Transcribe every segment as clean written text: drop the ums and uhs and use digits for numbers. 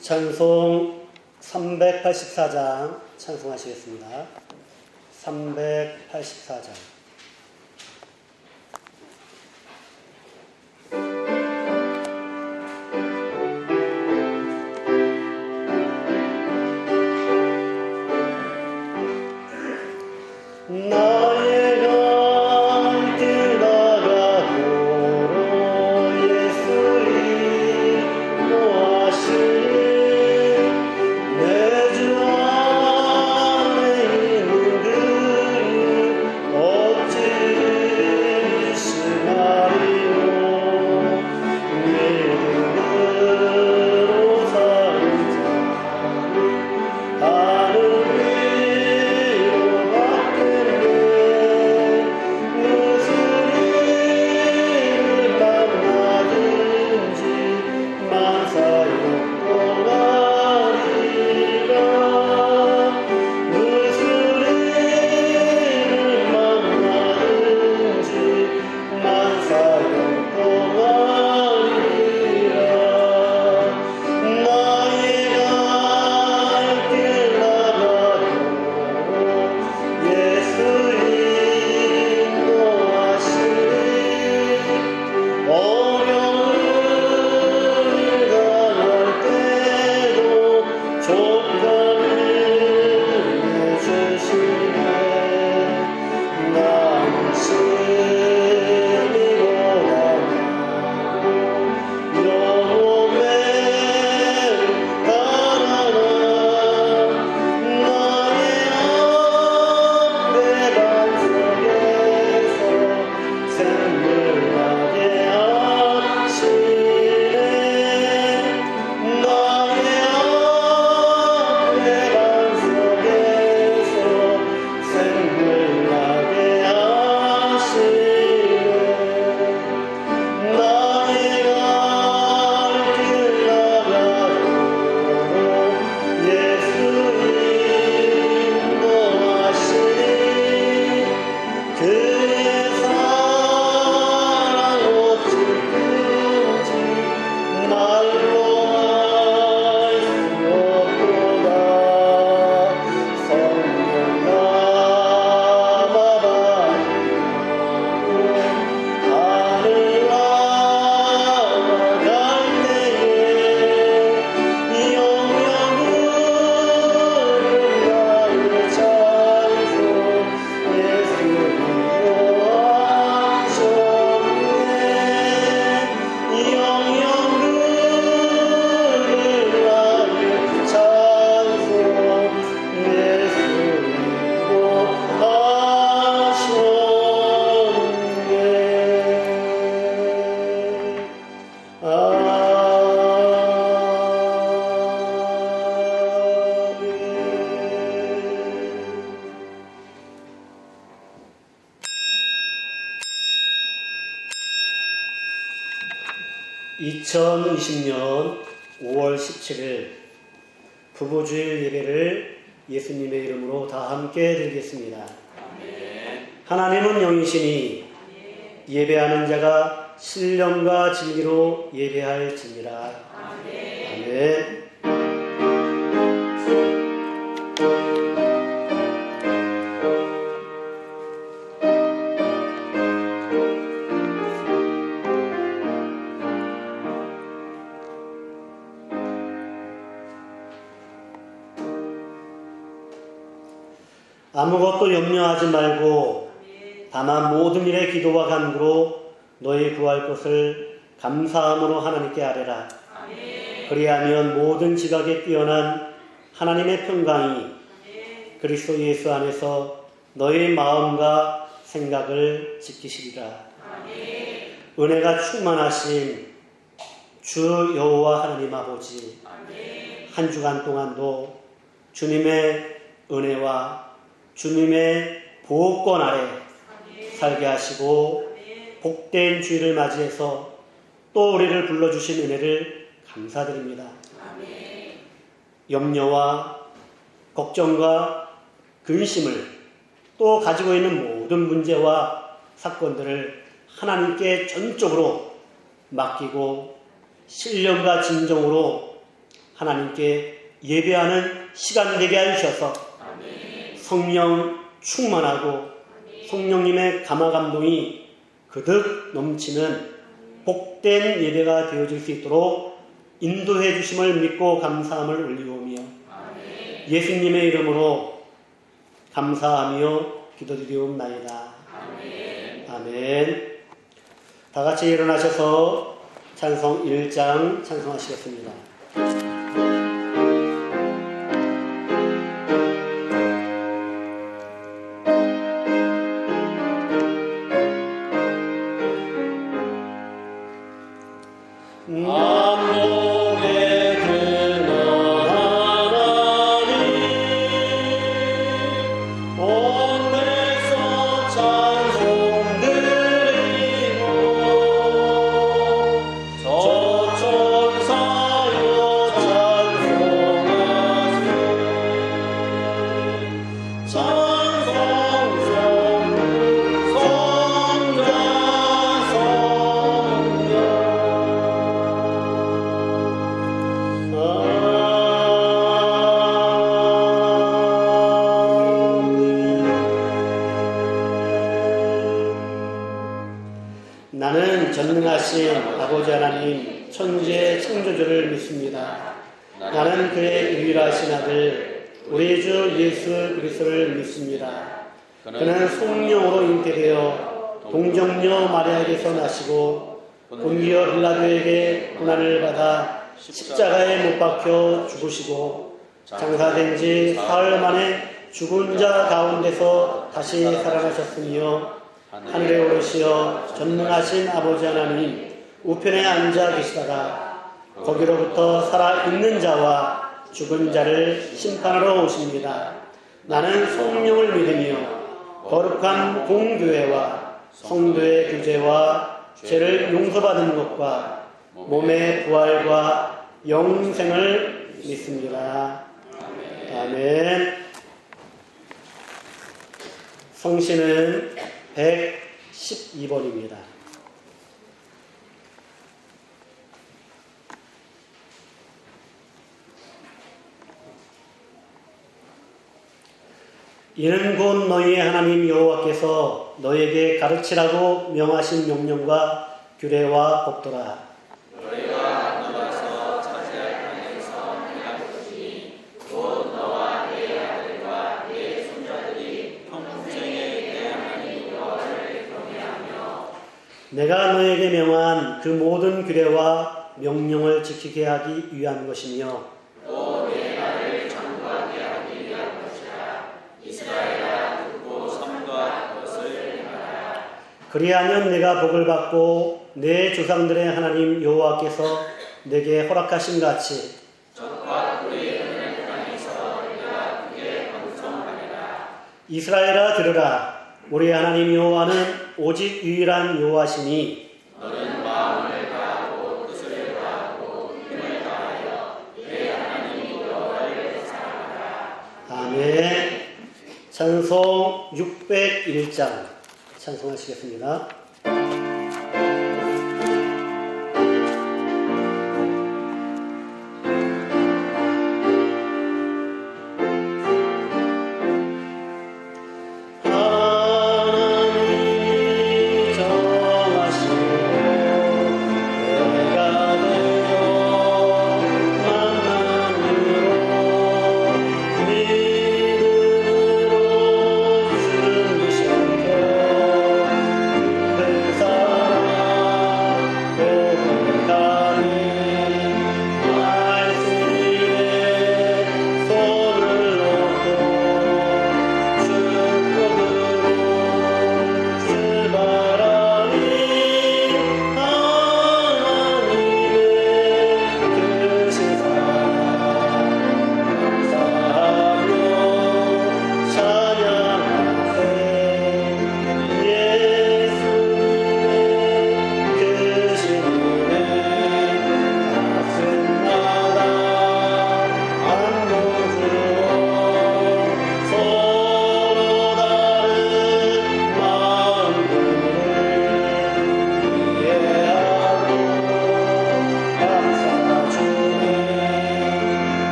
찬송 384장 찬송하시겠습니다. 384장. (2020년 5월 17일) 부부주일 예배를 예수님의 이름으로 다 함께 드리겠습니다. 하나님은 영이시니 예배하는 자가 신령과 진리로 예배할지니라. 아멘. 아무것도 염려하지 말고 다만 모든 일에 기도와 간구로 너희 구할 것을 감사함으로 하나님께 아뢰라. 그리하면 모든 지각에 뛰어난 하나님의 평강이 그리스도 예수 안에서 너희 마음과 생각을 지키시리라. 은혜가 충만하신 주 여호와 하나님 아버지, 한 주간 동안도 주님의 은혜와 주님의 보호권 아래 살게 하시고 복된 주일을 맞이해서 또 우리를 불러주신 은혜를 감사드립니다. 염려와 걱정과 근심을 또 가지고 있는 모든 문제와 사건들을 하나님께 전적으로 맡기고 신령과 진정으로 하나님께 예배하는 시간 되게 하셔서 성령 충만하고 성령님의 감화 감동이 그득 넘치는 복된 예배가 되어질 수 있도록 인도해 주심을 믿고 감사함을 올리오며 예수님의 이름으로 감사하며 기도드리옵나이다. 아멘. 다 같이 일어나셔서 찬송 1장 찬송하시겠습니다. 나는 전능하신 아버지 하나님 천지의 창조주를 믿습니다. 나는 그의 유일하신 아들 우리 주 예수 그리스도를 믿습니다. 그는 성령으로 잉태되어 동정녀 마리아에게서 나시고 본디오 빌라도에게 고난을 받아 십자가에 못 박혀 죽으시고 장사된 지 사흘 만에 죽은 자 가운데서 다시 살아나셨으며 하늘에 오르시어 전능하신 아버지 하나님 우편에 앉아 계시다가 거기로부터 살아있는 자와 죽은 자를 심판하러 오십니다. 나는 성령을 믿으며 거룩한 공교회와 성도의 교제와 죄를 용서받는 것과 몸의 부활과 영생을 믿습니다. 아멘. 성신은 112번입니다. 이는 곧 너희의 하나님 여호와께서 너희에게 가르치라고 명하신 명령과 규례와 법도라. 너희가 건너가서 차지할 땅에서 행할 것이니 곧 너와 네 아들과 네 손자들이 평생에 내 하나님 여호와를 경외하며 내가 너에게 명한 그 모든 규례와 명령을 지키게 하기 위한 것이며 또 내 나를 장구하게 하기 위한 것이라. 이스라엘아 듣고 삼가 그것을 행하라. 그리하면 내가 복을 받고 내 조상들의 하나님 여호와께서 내게 허락하신 같이 적과 꿀이 흐르는 땅에서 내가 크게 방성하리라. 이스라엘아 들으라. 우리 하나님 여호와는 오직 유일한 여호와시니 너는 마음을 다하고 뜻을 다하고 힘을 다하여 내 하나님 여호와를 사랑하라. 아멘. 찬송 601장 찬송하시겠습니다.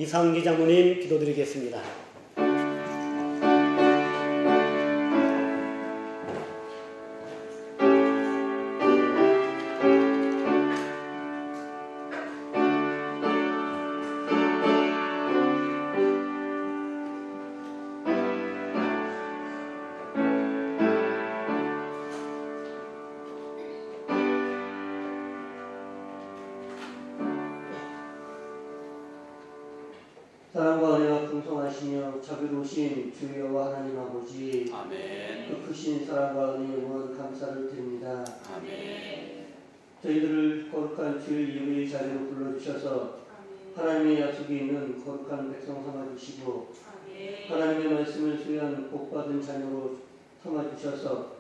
이상기 장로님 기도드리겠습니다. 사랑과 은혜가 풍성하시며 자비로우신 주 여호와 하나님 아버지, 아멘. 그 크신 사랑과 은혜에 무한 감사를 드립니다. 아멘. 저희들을 거룩한 주의 예배의 자리로 불러주셔서 하나님의 약속이 있는 거룩한 백성 삼아주시고 하나님의 말씀을 수여한 복받은 자녀로 삼아주셔서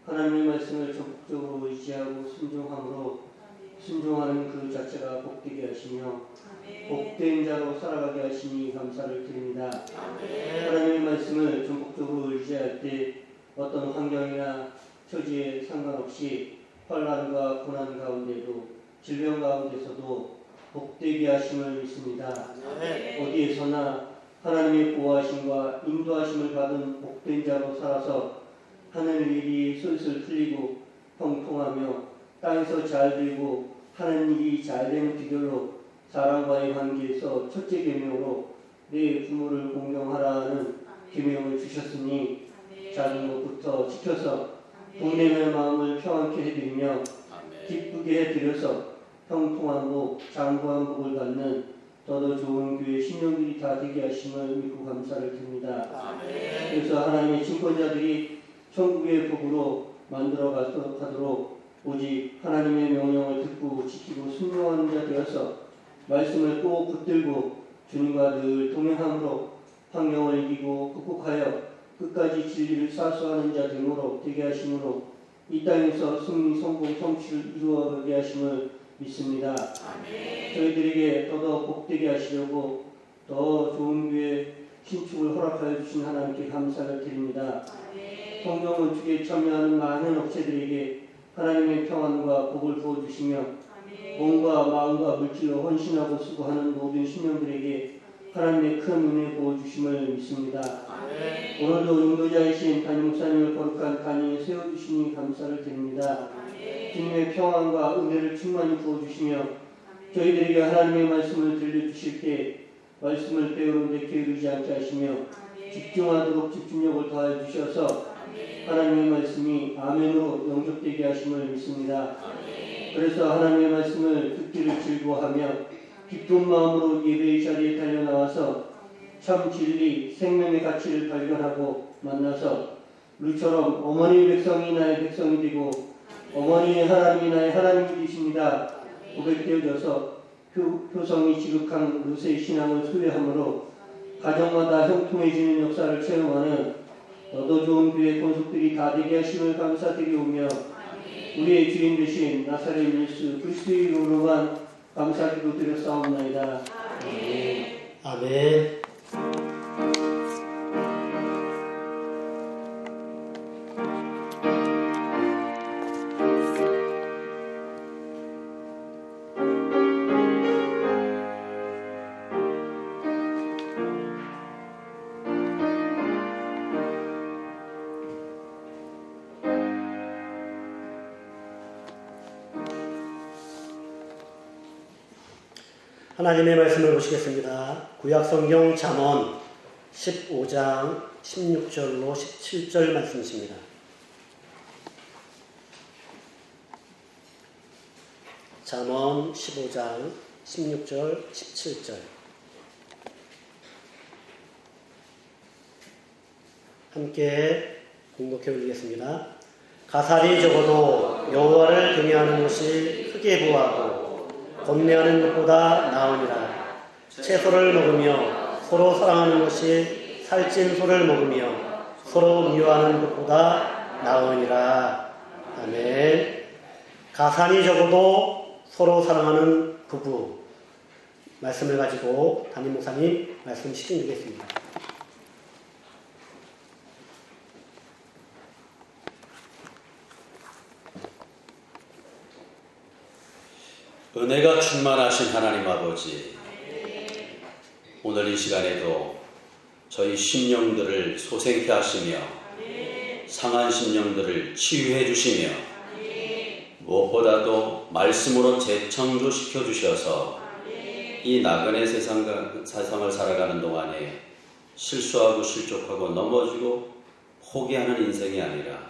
하나님의 말씀을 적극적으로 의지하고 순종하는 그 자체가 복되게 하시며 복된 자로 살아가게 하시니 감사를 드립니다. 하나님의 말씀을 전폭적으로 의지할 때 어떤 환경이나 처지에 상관없이 환난과 고난 가운데도 질병 가운데서도 복되게 하심을 믿습니다. 어디에서나 하나님의 보호하심과 인도하심을 받은 복된 자로 살아서 하늘 일이 솔솔 풀리고 형통하며 땅에서 잘 되고 하는 일이 잘 되는 비결로 사람과의 관계에서 첫째 계명으로 내 부모를 공경하라는 계명을 주셨으니 작은 것부터 지켜서 동네의 마음을 평안케 해드리며 기쁘게 해드려서 형통하고 장구한 복을 받는 더더 좋은 교회 신령들이 다 되게 하심을 믿고 감사를 드립니다. 그래서 하나님의 친권자들이 천국의 복으로 만들어 가도록 오직 하나님의 명령을 듣고 지키고 순종하는 자 되어서 말씀을 꼭 붙들고 주님과 늘 동행함으로 환경을 이기고 극복하여 끝까지 진리를 사수하는 자 되므로 되게 하심으로 이 땅에서 승리, 성공, 성취를 이루어가게 하심을 믿습니다. 저희들에게 더더 복되게 하시려고 더 좋은 교회 신축을 허락하여 주신 하나님께 감사를 드립니다. 성경 건축에 참여하는 많은 업체들에게 하나님의 평안과 복을 부어주시며 몸과 마음과 물질로 헌신하고 수고하는 모든 신령들에게 하나님의 큰 은혜 부어주심을 믿습니다. 오늘도 인도자이신 담임 목사님을 거룩한 간이에 세워주시니 감사를 드립니다. 주님의 평안과 은혜를 충만히 부어주시며 저희들에게 하나님의 말씀을 들려주실 때 말씀을 배우는 데 게으르지 않게 하시며 집중하도록 집중력을 다해 주셔서 하나님의 말씀이 아멘으로 영접되게 하심을 믿습니다. 그래서 하나님의 말씀을 듣기를 즐거워하며 기쁜 마음으로 예배의 자리에 달려나와서 참 진리, 생명의 가치를 발견하고 만나서 루처럼 어머니의 백성이 나의 백성이 되고 어머니의 하나님이 나의 하나님이 되십니다. 고백되어져서 효성이 지극한 루세의 신앙을 소유함으로 가정마다 형통해지는 역사를 체험하는 너도 좋은 교회 권속들이 다 되게 하심을 감사드리오며 우리의 주인 되신 나사렛 예수 그리스도의 이름으로만 감사기도 드렸사옵나이다. 아멘. 하나님의 말씀을 보시겠습니다. 구약성경 잠언 15장 16절로 17절 말씀이십니다. 잠언 15장 16절 17절 함께 공독해 올리겠습니다. 가살이 적어도 여호와를 경외하는 것이 크게 부하고 번뇌하는 것보다 나으니라. 채소를 먹으며 서로 사랑하는 것이 살찐 소를 먹으며 서로 미워하는 것보다 나으니라. 아멘. 가산이 적어도 서로 사랑하는 부부 말씀을 가지고 담임 목사님 말씀 시청드리겠습니다. 은혜가 충만하신 하나님 아버지, 오늘 이 시간에도 저희 심령들을 소생케 하시며 상한 심령들을 치유해 주시며 무엇보다도 말씀으로 재창조시켜 주셔서 이 나그네 세상을 살아가는 동안에 실수하고 실족하고 넘어지고 포기하는 인생이 아니라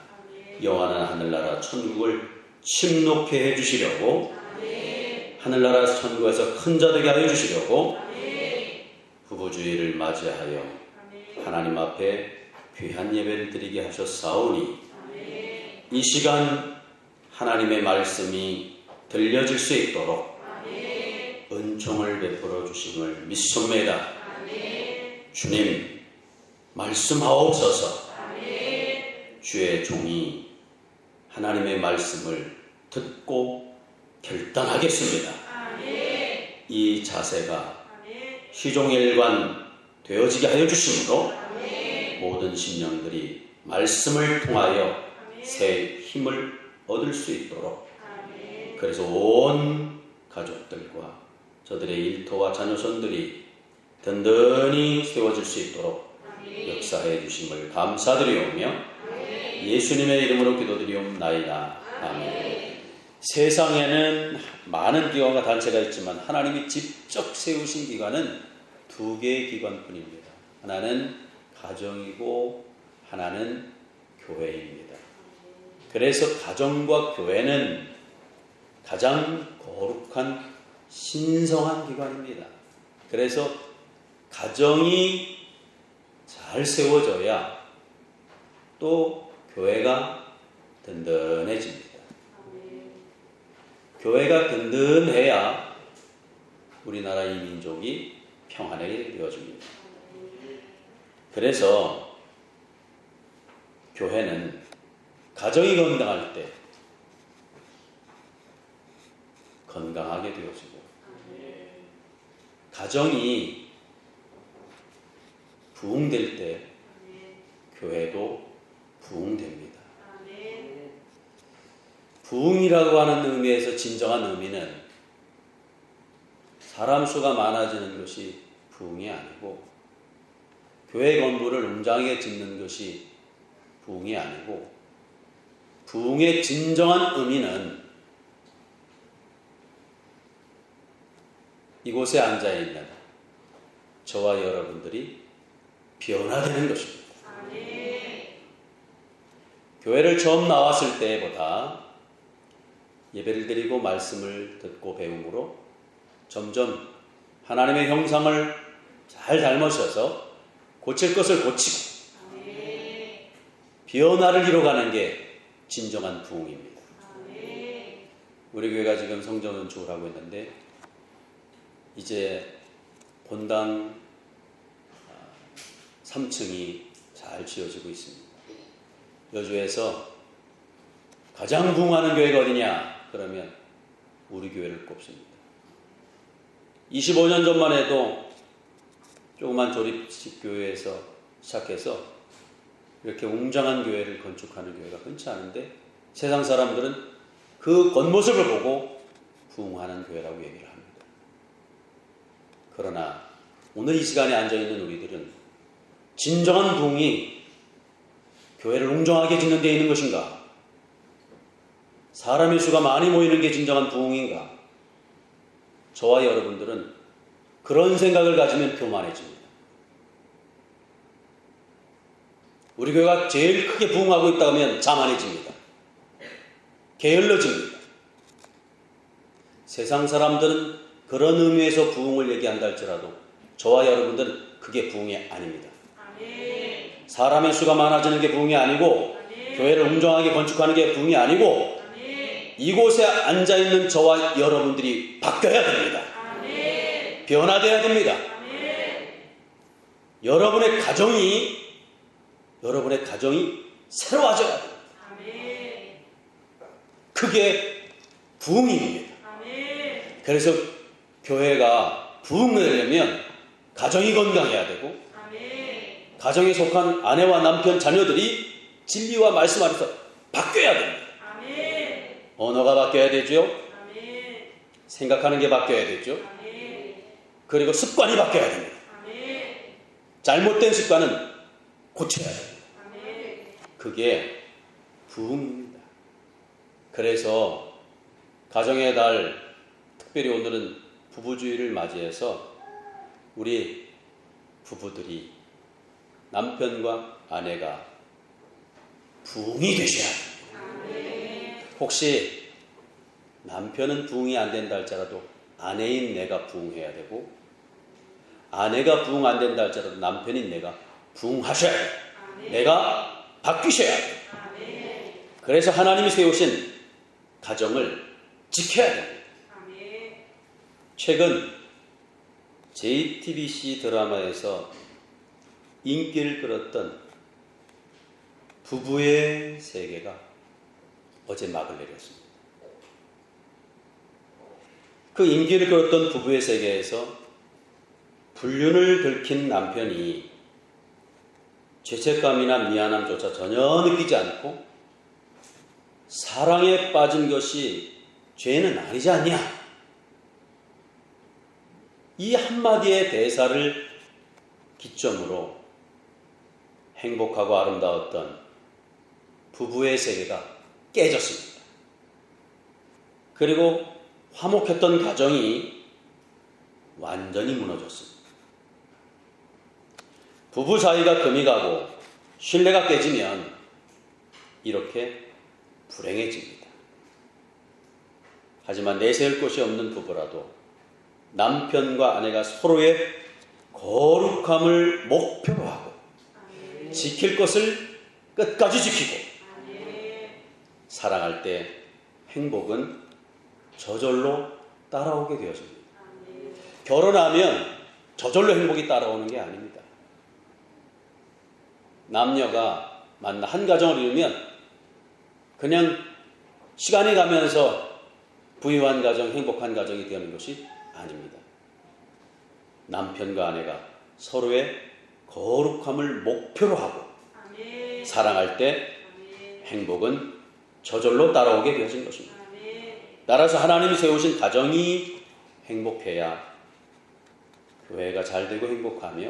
영원한 하늘나라 천국을 침노케 해주시려고 하늘나라 천국에서 큰 자 되게 하여 주시려고 부부주의를 맞이하여 하나님 앞에 귀한 예배를 드리게 하셨사오니 이 시간 하나님의 말씀이 들려질 수 있도록 은총을 베풀어 주심을 믿습니다. 주님 말씀하옵소서. 주의 종이 하나님의 말씀을 듣고 결단하겠습니다. 이 자세가 시종일관 되어지게 하여 주심으로 모든 심령들이 말씀을 통하여 새 힘을 얻을 수 있도록 그래서 온 가족들과 저들의 일터와 자녀손들이 든든히 세워질 수 있도록 역사해 주심을 감사드리오며 예수님의 이름으로 기도드리옵나이다. 아멘. 세상에는 많은 기관과 단체가 있지만 하나님이 직접 세우신 기관은 두 개의 기관뿐입니다. 하나는 가정이고 하나는 교회입니다. 그래서 가정과 교회는 가장 거룩한 신성한 기관입니다. 그래서 가정이 잘 세워져야 또 교회가 든든해집니다. 교회가 든든해야 우리나라 이 민족이 평안하게 되어집니다. 그래서 교회는 가정이 건강할 때 건강하게 되어지고 가정이 부흥될 때 교회도 부흥됩니다. 부흥이라고 하는 의미에서 진정한 의미는 사람 수가 많아지는 것이 부흥이 아니고 교회 건물을 웅장하게 짓는 것이 부흥이 아니고 부흥의 진정한 의미는 이곳에 앉아있는 저와 여러분들이 변화되는 것입니다. 교회를 처음 나왔을 때보다 예배를 드리고 말씀을 듣고 배움으로 점점 하나님의 형상을 잘 닮으셔서 고칠 것을 고치고 변화를 이뤄가는 게 진정한 부흥입니다. 우리 교회가 지금 성전 건축을 하고 있는데 이제 본당 3층이 잘 지어지고 있습니다. 여주에서 가장 부흥하는 교회가 어디냐? 그러면 우리 교회를 꼽습니다. 25년 전만 해도 조그만 조립식 교회에서 시작해서 이렇게 웅장한 교회를 건축하는 교회가 흔치 않은데 세상 사람들은 그 겉모습을 보고 부흥하는 교회라고 얘기를 합니다. 그러나 오늘 이 시간에 앉아있는 우리들은 진정한 부흥이 교회를 웅장하게 짓는 데 있는 것인가? 사람의 수가 많이 모이는 게 진정한 부흥인가? 저와 여러분들은 그런 생각을 가지면 교만해집니다. 우리 교회가 제일 크게 부흥하고 있다 하면 자만해집니다. 게을러집니다. 세상 사람들은 그런 의미에서 부흥을 얘기한다 할지라도 저와 여러분들은 그게 부흥이 아닙니다. 사람의 수가 많아지는 게 부흥이 아니고 교회를 웅장하게 건축하는 게 부흥이 아니고 이곳에 앉아있는 저와 여러분들이 바뀌어야 됩니다. 변화되어야 됩니다. 여러분의 가정이 새로워져야 됩니다. 그게 부흥입니다. 그래서 교회가 부흥되려면 가정이 건강해야 되고 가정에 속한 아내와 남편, 자녀들이 진리와 말씀 안에서 바뀌어야 됩니다. 언어가 바뀌어야 되죠. 생각하는 게 바뀌어야 되죠. 그리고 습관이 바뀌어야 됩니다. 잘못된 습관은 고쳐야 됩니다. 그게 부흥입니다. 그래서 가정의 달, 특별히 오늘은 부부주의를 맞이해서 우리 부부들이 남편과 아내가 부흥이 되셔야 합니다. 혹시 남편은 부흥이 안 된다 할지라도 아내인 내가 부흥해야 되고, 아내가 부흥 안 된다 할지라도 남편인 내가 부흥하셔야 돼요. 내가 바뀌셔야 돼요. 그래서 하나님이 세우신 가정을 지켜야 됩니다. 최근 JTBC 드라마에서 인기를 끌었던 부부의 세계가 어제 막을 내렸습니다. 그 인기를 끌었던 부부의 세계에서 불륜을 들킨 남편이 죄책감이나 미안함조차 전혀 느끼지 않고 사랑에 빠진 것이 죄는 아니지 않냐, 이 한마디의 대사를 기점으로 행복하고 아름다웠던 부부의 세계가 깨졌습니다. 그리고 화목했던 가정이 완전히 무너졌습니다. 부부 사이가 금이 가고 신뢰가 깨지면 이렇게 불행해집니다. 하지만 내세울 곳이 없는 부부라도 남편과 아내가 서로의 거룩함을 목표로 하고 지킬 것을 끝까지 지키고 사랑할 때 행복은 저절로 따라오게 되어집니다. 결혼하면 저절로 행복이 따라오는 게 아닙니다. 남녀가 만나 한 가정을 이루면 그냥 시간이 가면서 부유한 가정, 행복한 가정이 되는 것이 아닙니다. 남편과 아내가 서로의 거룩함을 목표로 하고 사랑할 때 행복은 저절로 따라오게 되어진 것입니다. 따라서 하나님이 세우신 가정이 행복해야 교회가 잘 되고 행복하며,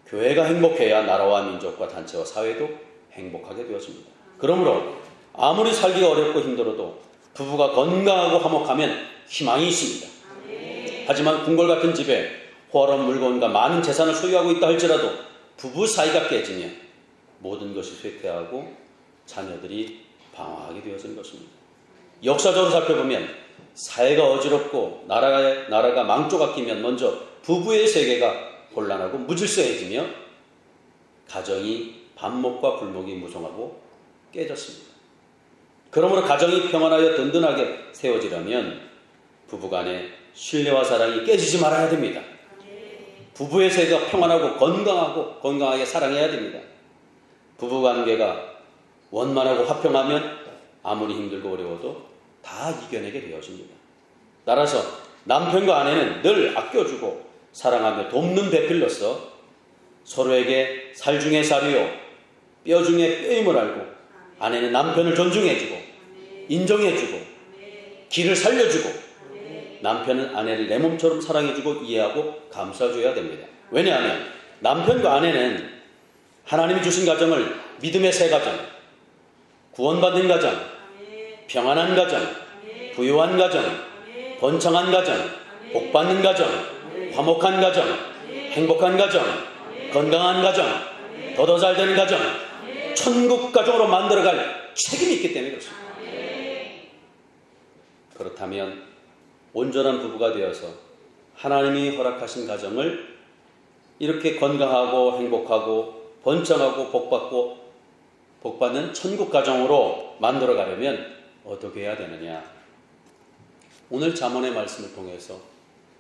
교회가 행복해야 나라와 민족과 단체와 사회도 행복하게 되었습니다. 그러므로 아무리 살기가 어렵고 힘들어도 부부가 건강하고 화목하면 희망이 있습니다. 하지만 궁궐 같은 집에 호화로운 물건과 많은 재산을 소유하고 있다 할지라도 부부 사이가 깨지면 모든 것이 쇠퇴하고 자녀들이 방황하게 되어진 것입니다. 역사적으로 살펴보면 사회가 어지럽고 나라가 망조각기면 먼저 부부의 세계가 곤란하고 무질서해지며 가정이 반목과 불목이 무성하고 깨졌습니다. 그러므로 가정이 평안하여 든든하게 세워지려면 부부간의 신뢰와 사랑이 깨지지 말아야 됩니다. 부부의 세계가 평안하고 건강하게 사랑해야 됩니다. 부부관계가 원만하고 화평하면 아무리 힘들고 어려워도 다 이겨내게 되어집니다. 따라서 남편과 아내는 늘 아껴주고 사랑하며 돕는 배필로서 서로에게 살 중에 살이요 뼈 중에 뼈임을 알고, 아내는 남편을 존중해주고 인정해주고 길을 살려주고, 남편은 아내를 내 몸처럼 사랑해주고 이해하고 감싸줘야 됩니다. 왜냐하면 남편과 아내는 하나님이 주신 가정을 믿음의 새 가정, 구원받는 가정, 평안한 가정, 부유한 가정, 번창한 가정, 복받는 가정, 화목한 가정, 행복한 가정, 건강한 가정, 더 잘 되는 가정, 천국 가정으로 만들어갈 책임이 있기 때문에 그렇습니다. 그렇다면 온전한 부부가 되어서 하나님이 허락하신 가정을 이렇게 건강하고 행복하고 번창하고 복받는 천국 가정으로 만들어 가려면 어떻게 해야 되느냐? 오늘 잠언의 말씀을 통해서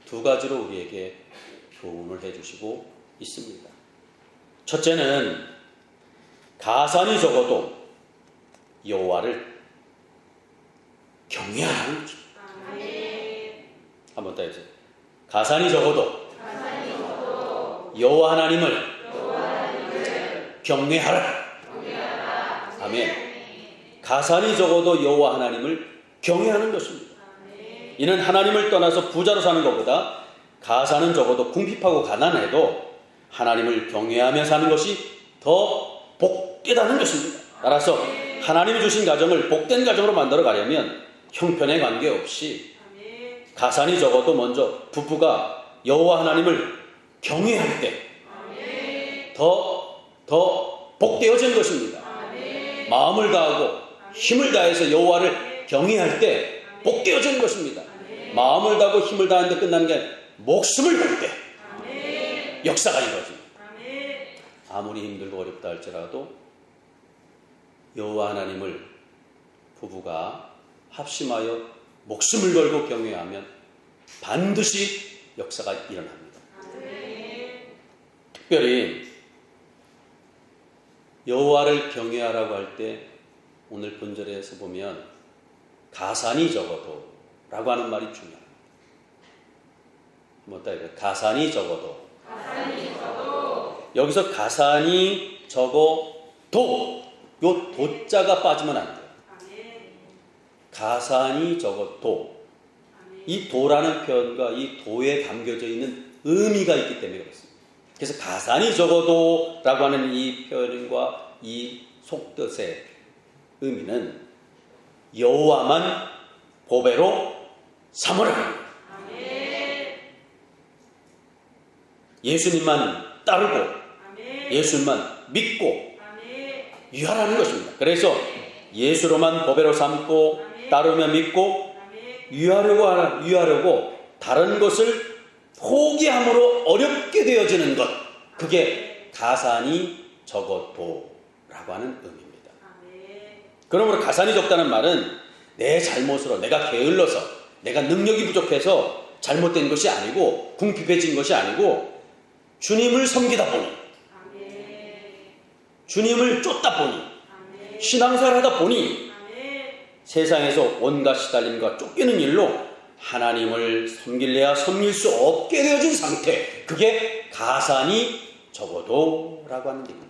두 가지로 우리에게 교훈을 해주시고 있습니다. 첫째는 가산이 적어도 여호와를 경외하는 거죠. 한번 더 해주세요. 가산이 적어도 여호와 하나님을 경외하라. 아멘. 가산이 적어도 여호와 하나님을 경외하는 것입니다. 이는 하나님을 떠나서 부자로 사는 것보다 가산은 적어도 궁핍하고 가난해도 하나님을 경외하며 사는 것이 더 복되다는 것입니다. 따라서 하나님이 주신 가정을 복된 가정으로 만들어 가려면 형편에 관계없이 가산이 적어도 먼저 부부가 여호와 하나님을 경외할 때 더 복되어진 것입니다. 마음을 다하고 힘을 다해서 여호와를 경외할 때 복되어진 것입니다. 마음을 다하고 힘을 다하는데 끝나는 게 아니라 목숨을 걸 때 역사가 이루어집니다. 아무리 힘들고 어렵다 할지라도 여호와 하나님을 부부가 합심하여 목숨을 걸고 경외하면 반드시 역사가 일어납니다. 특별히 여호와를 경외하라고 할 때 오늘 본절에서 보면 가산이 적어도 라고 하는 말이 중요합니다. 뭐다 이거 가산이 적어도. 여기서 가산이 적어도 요 도자가 빠지면 안 돼요. 가산이 적어도 이 도라는 표현과 이 도에 담겨져 있는 의미가 있기 때문에 그렇습니다. 그래서 가산이 적어도 라고 하는 이 표현과 이 속뜻의 의미는 여호와만 보배로 삼으라. 예수님만 따르고 예수님만 믿고 유하라는 것입니다. 그래서 예수로만 보배로 삼고 따르며 믿고 유하려고 다른 것을 포기함으로 어렵게 되어지는 것, 그게 가산이 적어도 라고 하는 의미입니다. 그러므로 가산이 적다는 말은 내 잘못으로 내가 게을러서 내가 능력이 부족해서 잘못된 것이 아니고 궁핍해진 것이 아니고 주님을 섬기다 보니 주님을 쫓다 보니 신앙생활을 하다 보니 세상에서 온갖 시달림과 쫓기는 일로 하나님을 섬길래야 섬길 수 없게 되어진 상태, 그게 가산이 적어도 라고 하는 얘기입니다.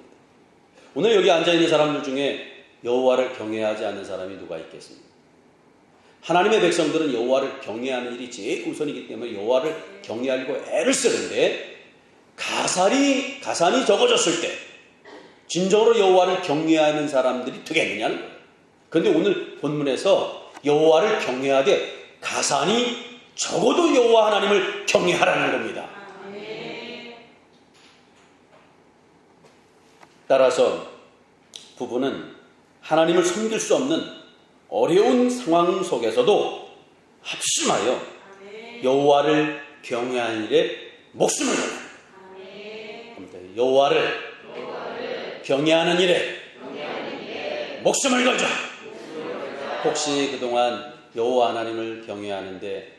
오늘 여기 앉아있는 사람들 중에 여호와를 경외하지 않는 사람이 누가 있겠습니까? 하나님의 백성들은 여호와를 경외하는 일이 제일 우선이기 때문에 여호와를 경외하려고 애를 쓰는데 가산이 적어졌을 때 진정으로 여호와를 경외하는 사람들이 되겠느냐는 거예요. 그런데 오늘 본문에서 여호와를 경외하되 가산이 적어도 여호와 하나님을 경외하라는 겁니다. 따라서 부부는 하나님을 섬길 수 없는 어려운 상황 속에서도 합심하여 여호와를 경외하는 일에 목숨을 걸라. 여호와를 경외하는 일에 목숨을 걸자. 혹시 그동안 여호와 하나님을 경외하는데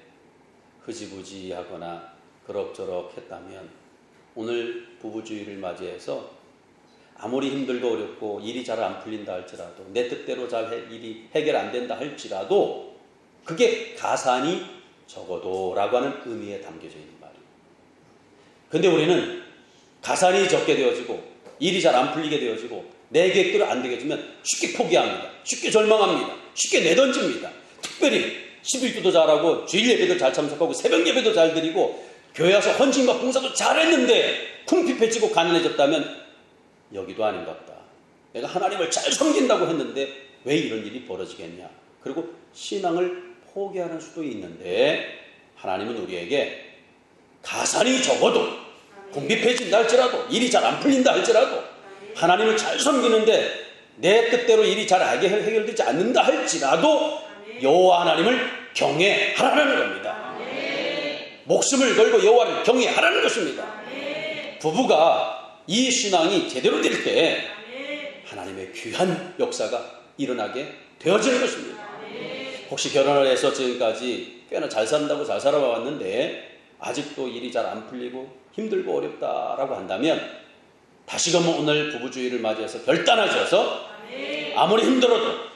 흐지부지하거나 그럭저럭 했다면 오늘 부부주의를 맞이해서 아무리 힘들고 어렵고 일이 잘 안 풀린다 할지라도 내 뜻대로 잘 일이 해결 안 된다 할지라도 그게 가산이 적어도 라고 하는 의미에 담겨져 있는 말이에요. 근데 우리는 가산이 적게 되어지고 일이 잘 안 풀리게 되어지고 내 계획대로 안 되게 되면 쉽게 포기합니다. 쉽게 절망합니다. 쉽게 내던집니다. 특별히 11조도 잘하고 주일 예배도 잘 참석하고 새벽 예배도 잘 드리고 교회 와서 헌신과 봉사도 잘했는데 궁핍해지고 가난해졌다면 여기도 아닌 것 같다. 내가 하나님을 잘 섬긴다고 했는데 왜 이런 일이 벌어지겠냐. 그리고 신앙을 포기하는 수도 있는데 하나님은 우리에게 가산이 적어도 궁핍해진다 할지라도 일이 잘 안 풀린다 할지라도 하나님을 잘 섬기는데 내 뜻대로 일이 잘 해결되지 않는다 할지라도 여호와 하나님을 경외하라는 겁니다. 목숨을 걸고 여호와를 경외하라는 것입니다. 부부가 이 신앙이 제대로 될 때 하나님의 귀한 역사가 일어나게 되어지는 것입니다. 혹시 결혼을 해서 지금까지 꽤나 잘 산다고 잘 살아왔는데 아직도 일이 잘 안 풀리고 힘들고 어렵다라고 한다면 다시금 오늘 부부주의를 맞이해서 결단하셔서 아무리 힘들어도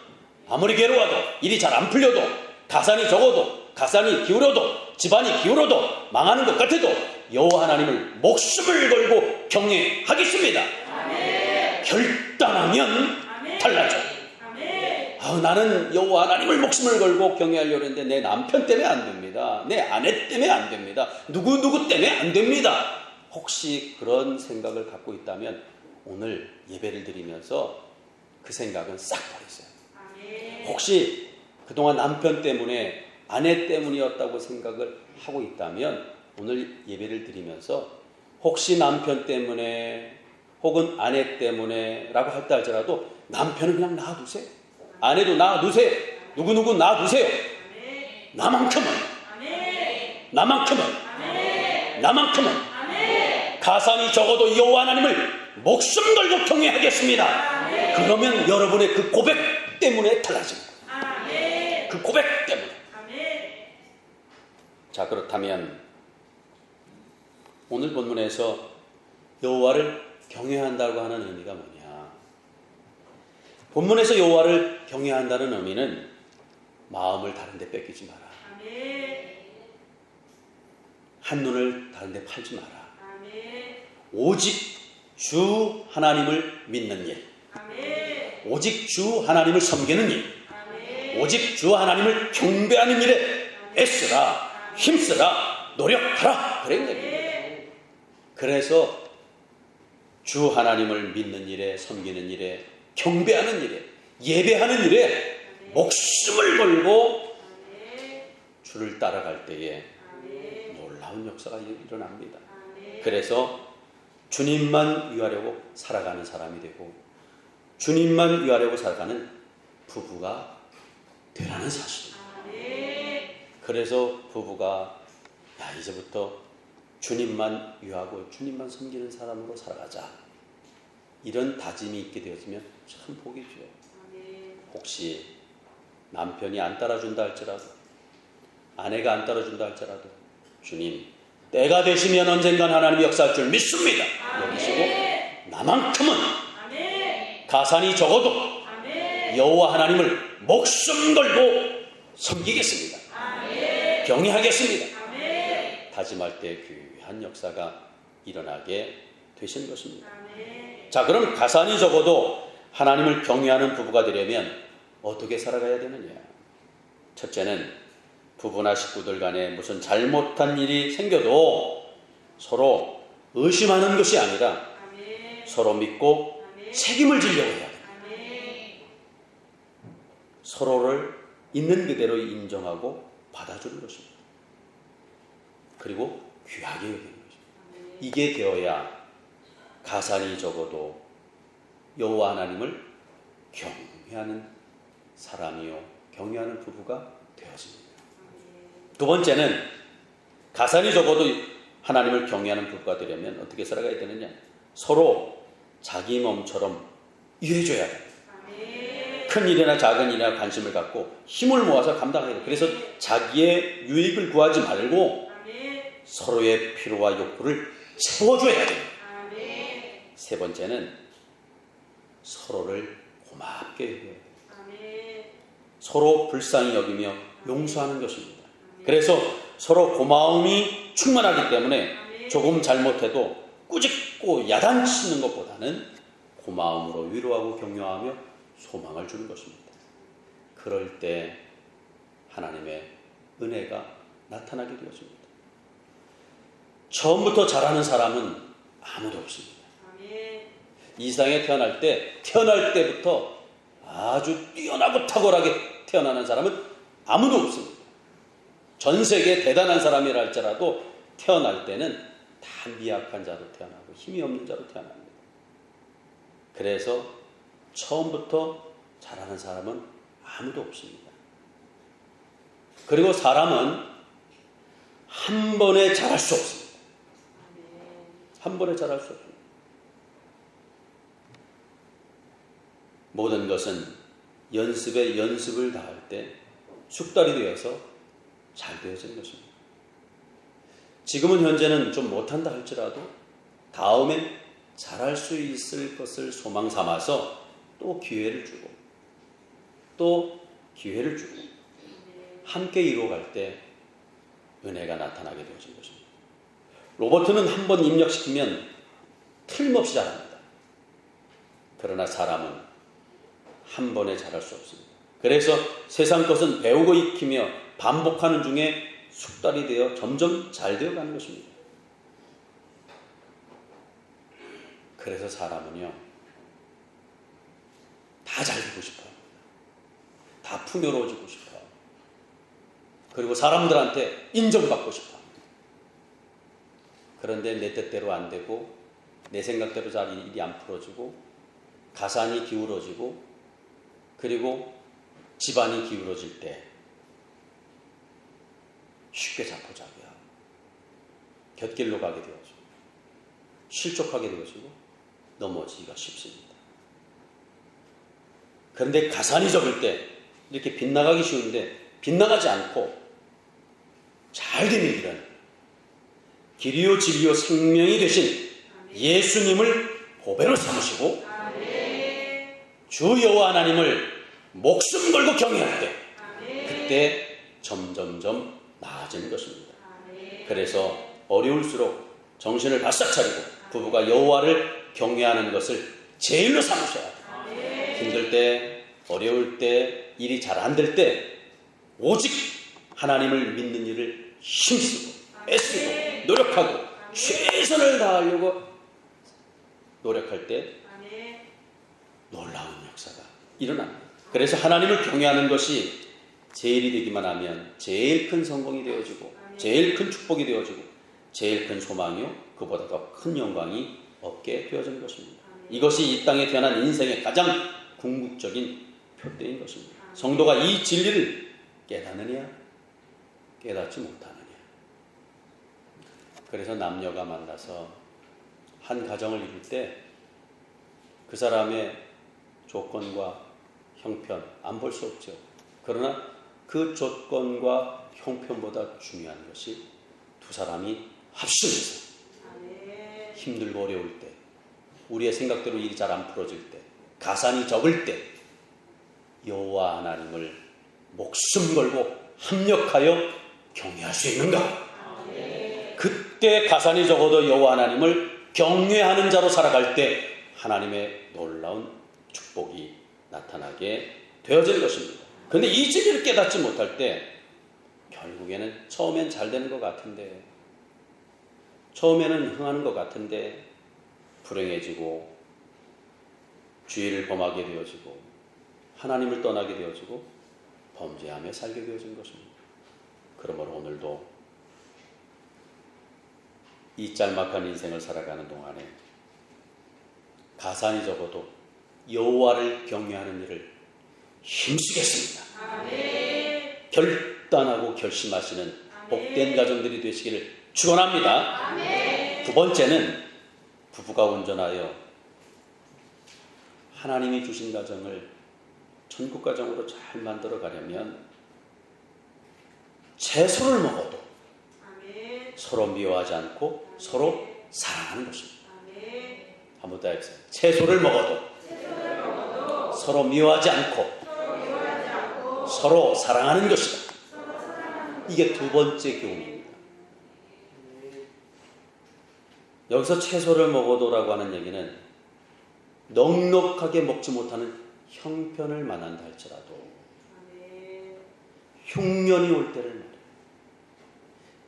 아무리 괴로워도 일이 잘 안 풀려도 가산이 적어도 가산이 기울어도 집안이 기울어도 망하는 것 같아도 여호와 하나님을 목숨을 걸고 경외하겠습니다. 결단하면 달라져요. 나는 여호와 하나님을 목숨을 걸고 경외하려고 했는데 내 남편 때문에 안 됩니다. 내 아내 때문에 안 됩니다. 누구 때문에 안 됩니다. 혹시 그런 생각을 갖고 있다면 오늘 예배를 드리면서 그 생각은 싹 버리세요. 혹시 그동안 남편 때문에 아내 때문이었다고 생각을 하고 있다면 오늘 예배를 드리면서 혹시 남편 때문에 혹은 아내 때문에 라고 할때 할지라도 남편은 그냥 놔두세요. 아내도 놔두세요. 누구누구 놔두세요. 나만큼은 가산이 적어도 여호와 하나님을 목숨 걸고 경외하겠습니다. 그러면 여러분의 그 고백 때문에 달라집니다. 그 고백 때문에. 자, 그렇다면 오늘 본문에서 여호와를 경외한다고 하는 의미가 뭐냐? 본문에서 여호와를 경외한다는 의미는 마음을 다른 데 뺏기지 마라. 한눈을 다른 데 팔지 마라. 오직 주 하나님을 믿는 일, 오직 주 하나님을 섬기는 일, 오직 주 하나님을 경배하는 일에 애쓰라, 힘쓰라, 노력하라. 그런 얘기입니다. 그래서 주 하나님을 믿는 일에, 섬기는 일에, 경배하는 일에, 예배하는 일에 목숨을 걸고 주를 따라갈 때에 놀라운 역사가 일어납니다. 그래서 주님만 위하려고 살아가는 사람이 되고 주님만 위하려고 살아가는 부부가 되라는 사실입니다. 그래서 부부가 이제부터 주님만 위하고 주님만 섬기는 사람으로 살아가자, 이런 다짐이 있게 되었으면 참 복이죠. 혹시 남편이 안 따라준다 할지라도, 아내가 안 따라준다 할지라도 주님, 때가 되시면 언젠간 하나님이 역사할 줄 믿습니다. 여기시고 나만큼은 가산이 적어도 여호와 하나님을 목숨 걸고 섬기겠습니다. 경외하겠습니다. 다짐할 때 귀한 역사가 일어나게 되신 것입니다. 자, 그럼 가산이 적어도 하나님을 경외하는 부부가 되려면 어떻게 살아가야 되느냐? 첫째는 부부나 식구들 간에 무슨 잘못한 일이 생겨도 서로 의심하는 것이 아니라 서로 믿고 책임을 지려고 해야 합니다. 서로를 있는 그대로 인정하고 받아주는 것입니다. 그리고 귀하게 여기는 것입니다. 이게 되어야 가산이 적어도 여호와 하나님을 경외하는 사람이요, 경외하는 부부가 되어집니다. 두 번째는 가산이 적어도 하나님을 경외하는 부부가 되려면 어떻게 살아가야 되느냐? 서로 자기 몸처럼 일해줘야 돼요. 큰 일이나 작은 일이나 관심을 갖고 힘을 모아서 감당해야 돼요. 그래서 자기의 유익을 구하지 말고 서로의 필요와 욕구를 채워줘야 돼요. 세 번째는 서로를 고맙게 해야 돼요. 서로 불쌍히 여기며 용서하는 것입니다. 그래서 서로 고마움이 충만하기 때문에 조금 잘못해도 꾸짖고 야단치는 것보다는 고마움으로 위로하고 격려하며 소망을 주는 것입니다. 그럴 때 하나님의 은혜가 나타나게 되어집니다. 처음부터 잘하는 사람은 아무도 없습니다. 이 세상에 태어날 때부터 아주 뛰어나고 탁월하게 태어나는 사람은 아무도 없습니다. 전 세계에 대단한 사람이라 할지라도 태어날 때는 다 미약한 자로 태어나고 힘이 없는 자로 태어납니다. 그래서 처음부터 잘하는 사람은 아무도 없습니다. 그리고 사람은 한 번에 잘할 수 없습니다. 한 번에 잘할 수 없습니다. 모든 것은 연습에 연습을 다할 때 숙달이 되어서 잘 되어지는 것입니다. 지금은 현재는 좀 못한다 할지라도 다음엔 잘할 수 있을 것을 소망 삼아서 또 기회를 주고 또 기회를 주고 함께 이루어갈 때 은혜가 나타나게 되어진 것입니다. 로봇은 한 번 입력시키면 틀림없이 잘합니다. 그러나 사람은 한 번에 잘할 수 없습니다. 그래서 세상 것은 배우고 익히며 반복하는 중에 숙달이 되어 점점 잘 되어가는 것입니다. 그래서 사람은요, 다 잘 되고 싶어요. 다 풍요로워지고 싶어요. 그리고 사람들한테 인정받고 싶어요. 그런데 내 뜻대로 안 되고 내 생각대로 잘 일이 안 풀어지고 가산이 기울어지고 그리고 집안이 기울어질 때 쉽게 자포자기하고 곁길로 가게 되어지고 실족하게 되어지고 넘어지기가 쉽습니다. 그런데 가산이 적을 때 이렇게 빗나가기 쉬운데 빗나가지 않고 잘 되는 길은 길이요 진리요 생명이 되신 예수님을 보배로 삼으시고 주 여호와 하나님을 목숨 걸고 경외할 때 그때 점점점 나아지는 것입니다. 그래서 어려울수록 정신을 바싹 차리고 부부가 여호와를 경외하는 것을 제일로 삼으셔야 돼요. 힘들 때, 어려울 때, 일이 잘 안 될 때 오직 하나님을 믿는 일을 힘쓰고 애쓰고 노력하고 최선을 다하려고 노력할 때 놀라운 역사가 일어납니다. 그래서 하나님을 경외하는 것이 제일이 되기만 하면 제일 큰 성공이 되어지고 제일 큰 축복이 되어지고 제일 큰 소망이요 그보다 더 큰 영광이 얻게 되어지는 것입니다. 이것이 이 땅에 태어난 인생의 가장 궁극적인 표대인 것입니다. 성도가 이 진리를 깨닫느냐 깨닫지 못하느냐. 그래서 남녀가 만나서 한 가정을 이룰 때 그 사람의 조건과 형편 안 볼 수 없죠. 그러나 그 조건과 형편보다 중요한 것이 두 사람이 합심해서 힘들고 어려울 때 우리의 생각대로 일이 잘 안 풀어질 때 가산이 적을 때 여호와 하나님을 목숨 걸고 합력하여 경외할 수 있는가? 그때 가산이 적어도 여호와 하나님을 경외하는 자로 살아갈 때 하나님의 놀라운 축복이 나타나게 되어질 것입니다. 그런데 이 진리를 깨닫지 못할 때 결국에는 처음엔 잘 되는 것 같은데 처음에는 흥하는 것 같은데 불행해지고 죄를 범하게 되어지고 하나님을 떠나게 되어지고 범죄하며 살게 되어진 것입니다. 그러므로 오늘도 이 짤막한 인생을 살아가는 동안에 가산이 적어도 여호와를 경외하는 일을 힘쓰겠습니다. 결단하고 결심하시는 복된 가정들이 되시기를 축원합니다. 두 번째는 부부가 온전하여 하나님이 주신 가정을 천국 가정으로 잘 만들어 가려면 채소를 먹어도 서로 미워하지 않고 서로 사랑하는 것입니다. 한번 더 해보세요. 채소를 먹어도 서로 미워하지 않고 서로 사랑하는 것이다. 이게 두 번째 교훈입니다. 여기서 채소를 먹어도라고 하는 얘기는 넉넉하게 먹지 못하는 형편을 만난다 할지라도 흉년이 올 때를 말해요.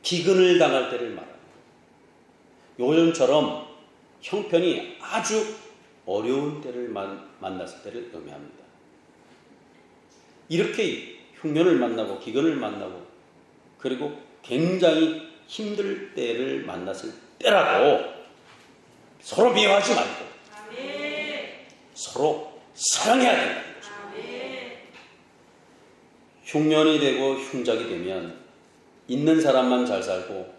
기근을 당할 때를 말합니다. 요즘처럼 형편이 아주 어려운 때를 만났을 때를 의미합니다. 이렇게 흉년을 만나고 기근을 만나고 그리고 굉장히 힘들 때를 만났을 때라도 서로 미워하지 말고 서로 사랑해야 된다는 것입니다. 흉년이 되고 흉작이 되면 있는 사람만 잘 살고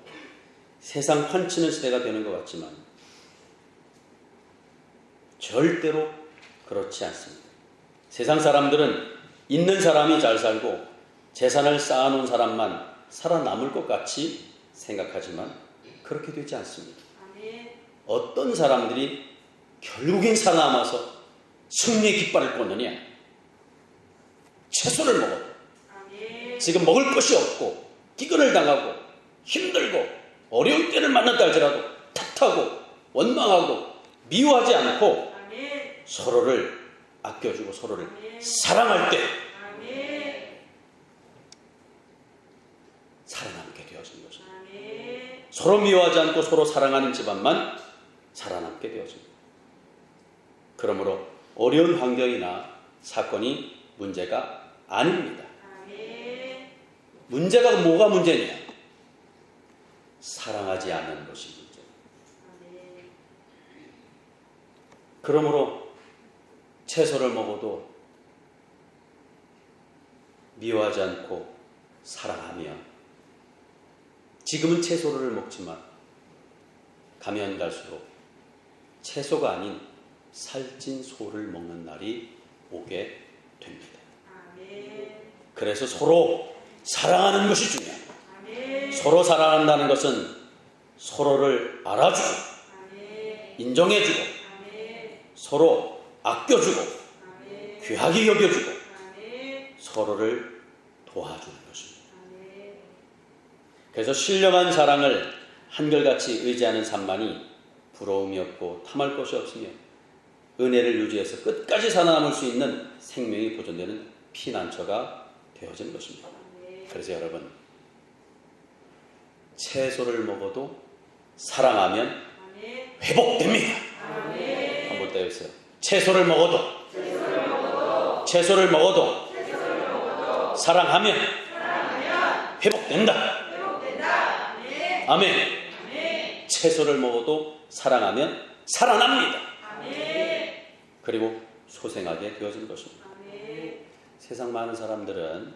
세상 판치는 시대가 되는 것 같지만 절대로 그렇지 않습니다. 세상 사람들은 있는 사람이 잘 살고 재산을 쌓아놓은 사람만 살아남을 것 같이 생각하지만 그렇게 되지 않습니다. 어떤 사람들이 결국엔 살아남아서 승리의 깃발을 꽂느냐? 채소를 먹어도 지금 먹을 것이 없고 기근을 당하고 힘들고 어려운 때를 만났다 할지라도 탓하고 원망하고 미워하지 않고 서로를 아껴주고 서로를 사랑할 때 살아남게 되어진 것입니다. 서로 미워하지 않고 서로 사랑하는 집안만 살아남게 되어집니다. 그러므로 어려운 환경이나 사건이 문제가 아닙니다. 문제가 뭐가 문제냐? 사랑하지 않는 것이 문제. 그러므로 채소를 먹어도 미워하지 않고 사랑하며, 지금은 채소를 먹지만 가면 갈수록 채소가 아닌 살찐 소를 먹는 날이 오게 됩니다. 그래서 서로 사랑하는 것이 중요합니다. 서로 사랑한다는 것은 서로를 알아주고 인정해주고 서로 아껴주고 귀하게 여겨주고 서로를 도와주는 것입니다. 그래서 신령한 사랑을 한결같이 의지하는 삶만이 부러움이 없고 탐할 것이 없으며 은혜를 유지해서 끝까지 살아남을 수 있는 생명이 보존되는 피난처가 되어진 것입니다. 그래서 여러분, 채소를 먹어도 사랑하면 회복됩니다. 한번 따라해보세요. 채소를 먹어도 사랑하면 회복된다. 아멘. 채소를 먹어도 사랑하면 살아납니다. 그리고 소생하게 되어진 것입니다. 세상 많은 사람들은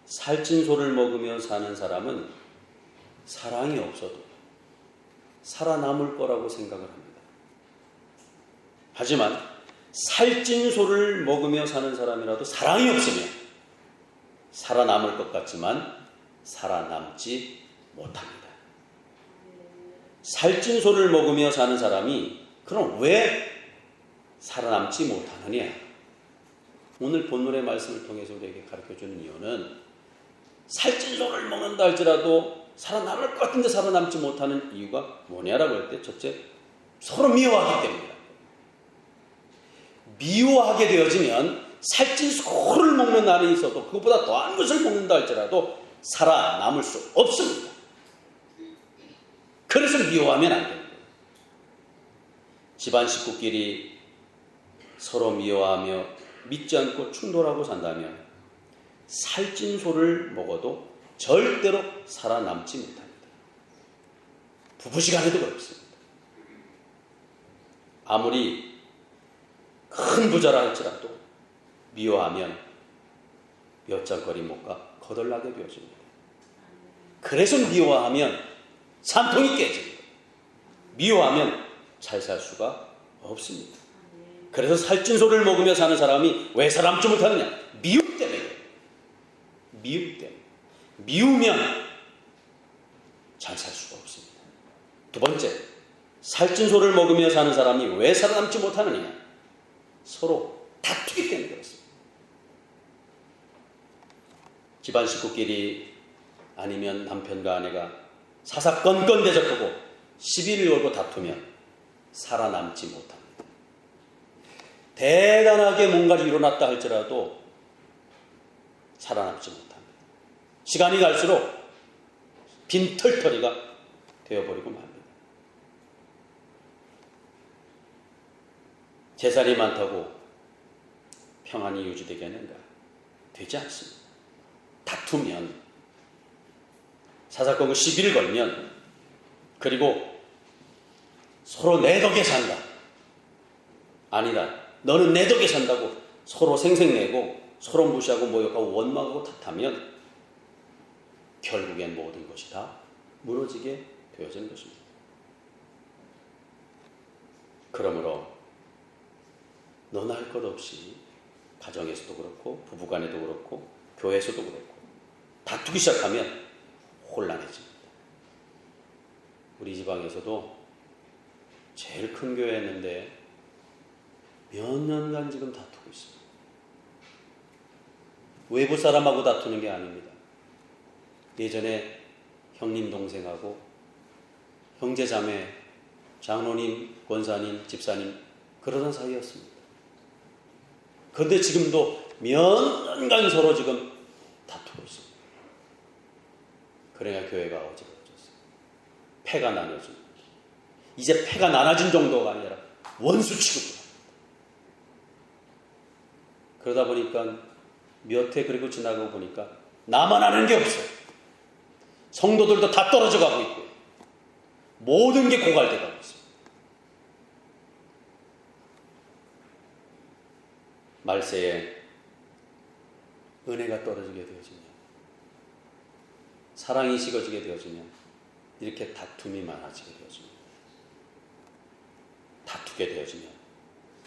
살찐 소를 먹으며 사는 사람은 사랑이 없어도 살아남을 거라고 생각을 합니다. 하지만 살찐 소를 먹으며 사는 사람이라도 사랑이 없으면 살아남을 것 같지만 살아남지 못합니다. 살찐 소를 먹으며 사는 사람이 그럼 왜 살아남지 못하느냐? 오늘 본문의 말씀을 통해서 우리에게 가르쳐주는 이유는 살찐 소를 먹는다 할지라도 살아남을 것 같은데 살아남지 못하는 이유가 뭐냐라고 할 때 첫째, 서로 미워하기 때문이다. 미워하게 되어지면 살찐 소를 먹는 날이 있어도 그것보다 더한 것을 먹는다 할지라도 살아남을 수 없습니다. 그래서 미워하면 안 됩니다. 집안 식구끼리 서로 미워하며 믿지 않고 충돌하고 산다면 살찐 소를 먹어도 절대로 살아남지 못합니다. 부부시간에도 그렇습니다. 아무리 큰 부자라 할지라도 미워하면 몇 장거리 못 가 거덜나게 되어집니다. 그래서 미워하면 산통이 깨집니다. 미워하면 잘 살 수가 없습니다. 그래서 살찐 소를 먹으며 사는 사람이 왜 살아남지 못하느냐? 미움 때문에. 미움 때문에. 미우면 잘 살 수가 없습니다. 두 번째, 살찐 소를 먹으며 사는 사람이 왜 살아남지 못하느냐? 서로 다투기 때문에 그렇습니다. 집안 식구끼리 아니면 남편과 아내가 사사건건 대적하고 시비를 걸고 다투면 살아남지 못합니다. 대단하게 뭔가를 이뤄놨다 할지라도 살아남지 못합니다. 시간이 갈수록 빈털터리가 되어버리고 맙니다. 재산이 많다고 평안이 유지되겠는가? 되지 않습니다. 다투면, 사사건건 시비를 걸면, 그리고 서로 내 덕에 산다. 아니다. 너는 내 덕에 산다고 서로 생색내고 서로 무시하고 모욕하고 원망하고 탓하면 결국엔 모든 것이 다 무너지게 되어지는 것입니다. 그러므로 너나 할 것 없이 가정에서도 그렇고 부부간에도 그렇고 교회에서도 그렇고 다투기 시작하면 혼란해집니다. 우리 지방에서도 제일 큰 교회였는데 몇 년간 지금 다투고 있습니다. 외부 사람하고 다투는 게 아닙니다. 예전에 형님 동생하고 형제자매, 장로님, 권사님, 집사님 그러던 사이였습니다. 그런데 지금도 몇 년간 서로 지금 다투고 있습니다. 그래야 교회가 어지러워졌어요. 패가 나눠집니다. 이제 패가 나눠진 정도가 아니라 원수 취급을 합니다. 그러다 보니까 몇 해 그리고 지나고 보니까 나만 아는 게 없어. 성도들도 다 떨어져 가고 있고 모든 게 고갈돼 가고 있어. 말세에 은혜가 떨어지게 되어지면, 사랑이 식어지게 되어지면 이렇게 다툼이 많아지게 되어집니다. 다투게 되어지면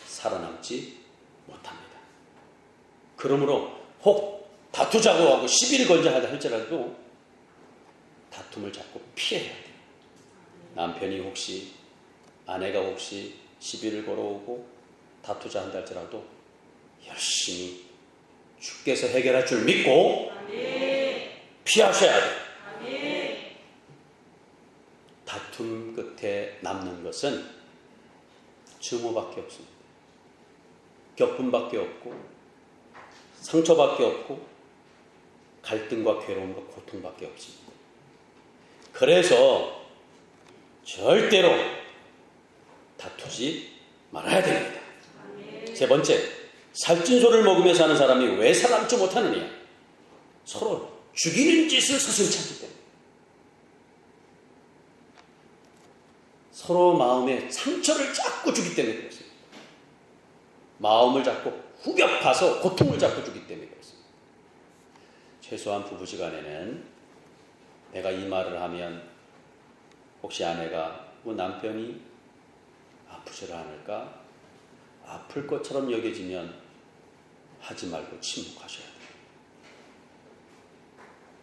살아남지 못합니다. 그러므로 혹 다투자고 하고 시비를 걸자 할지라도 다툼을 자꾸 피해야 돼요. 남편이 혹시, 아내가 혹시 시비를 걸어오고 다투자 한다 할지라도 열심히 주께서 해결할 줄 믿고 피하셔야 돼요. 다툼 끝에 남는 것은 증오밖에 없습니다. 격분밖에 없고 상처밖에 없고 갈등과 괴로움과 고통밖에 없습니다. 그래서 절대로 다투지 말아야 됩니다. 세 번째, 살찐소를 먹으며 사는 사람이 왜 살아남지 못하느냐? 서로 죽이는 짓을 스스로 찾기 때문에. 서로 마음에 상처를 자꾸 주기 때문에 그렇습니다. 마음을 자꾸 후벼 파서 고통을 자꾸 주기 때문에 그렇습니다. 최소한 부부지간에는 내가 이 말을 하면 혹시 아내가 남편이 아프지를 않을까? 아플 것처럼 여겨지면 하지 말고 침묵하셔야 돼요.